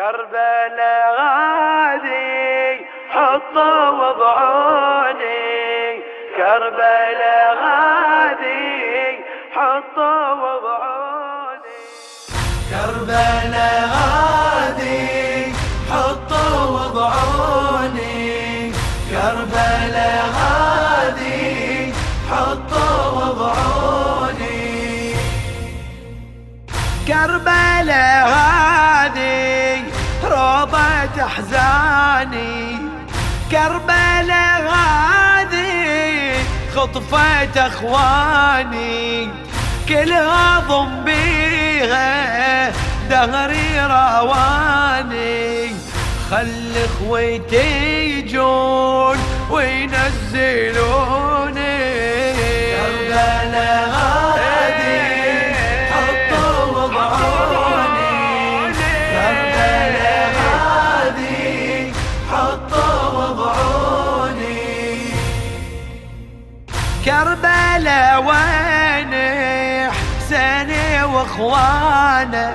كربلاء غادي حطوا وضعوني، كربلاء غادي حطوا وضعوني، كربلاء غادي حطوا وضعوني، كربلاء غادي حطوا وضعوني، كربلاء هذه روضة أحزاني، كربلاء هذه خطفة أخواني، كلها ضم بيها دهري رواني، خل اخويتي يجون وينزلوني، كربلاء غادي حطوا وضعوني، كربلاء غادي حطوا وضعوني، كربلاء وين حسيني واخوانه،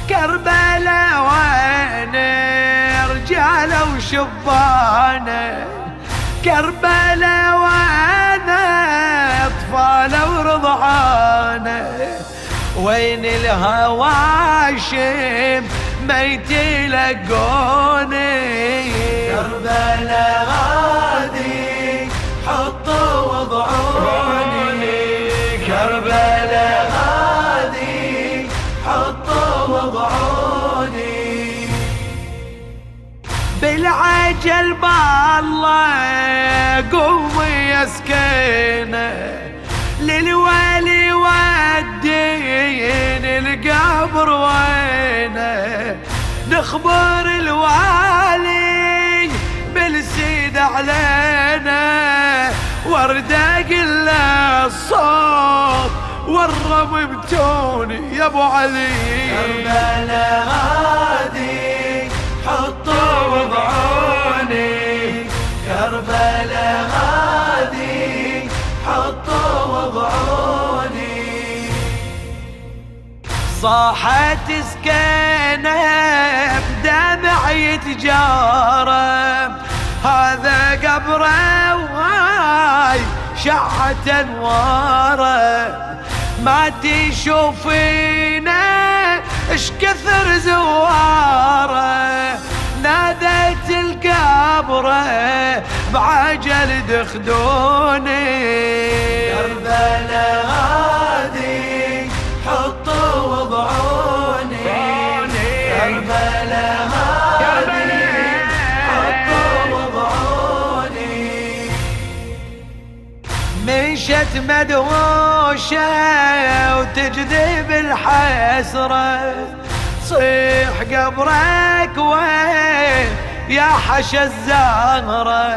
كربلاء وين رجاله وشبانه، كربلاء وين اطفاله ورضعانه، وين الهواشم ميت يلقوني، كربلاء غادي حطوا وضعوني، كربلاء غادي حطوا وضعوني، بالعجل بالله قومي يا سكينة، للوالي والدين القبر وينه، نخبر الوالي بالسيد علينا، وردق له الصوت والرب بتوني يا ابو علي، كربلاء غادي حطوا وضعوني، كربلاء غادي حطوا وضعوني، صاحت سكينة بدمع يتجارب، هذا قبره وهاي شعت انواره، ما تشوفينا اش كثر زواره، ناديت القبره بعجل دخدوني، كربلاء غادي حطوا وضعوني، كربلاء غادي حطوا وضعوني، مشت مدهوشة وتجذب الحسرة، صيح قبرك وين يا حشا الزهرة،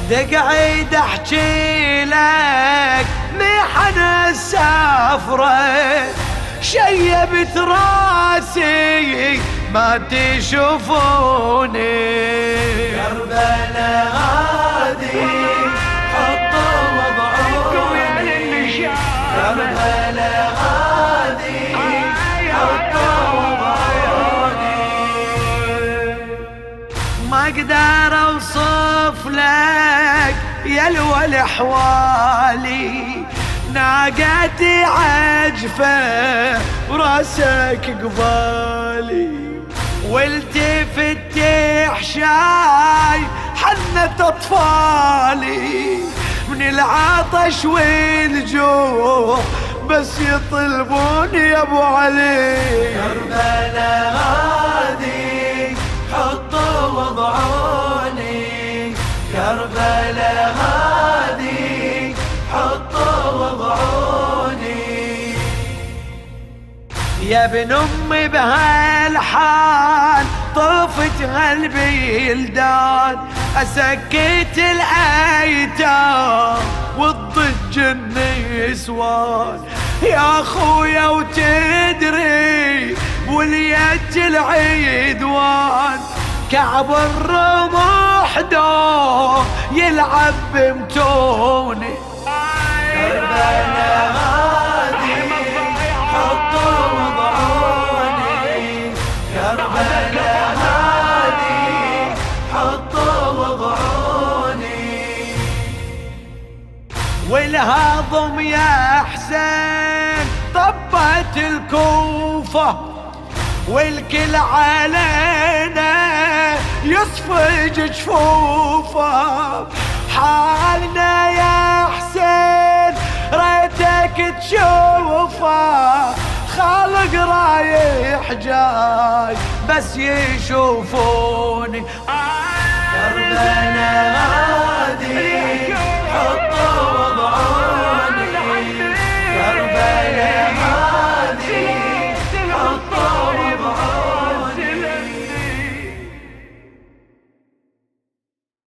دقعد احكي لك محن السافرة، شيبت راسي ما تشوفوني، كربلاء غادي حطوا وضعوني، كربلاء غادي حطوا وضعوني، ما اقدر اوصف لك يا الحوالي، ناقتي عجفة وراسك قبالي، والتفت تحشاي حنت اطفالي، من العطش والجوع بس يطلبوني يا ابو علي، كربلاء غادي حطوا وضعوني، كربلاء غادي حطوا وضعوني، يا ابن امي بهالحال طفت هالبلدان، اسكت الايتام والضج النسوان، يا اخويا وتدري وليت العدوان، كعب الرمح دور يلعب بمتوني، كربلاء غادي حطوا وضعوني، كربلاء جفوفه والكل علينا يصفج جفوفه. حالنا يا حسين ريتك تشوفه، خالق رايح جاي بس يشوفوني. كربلاء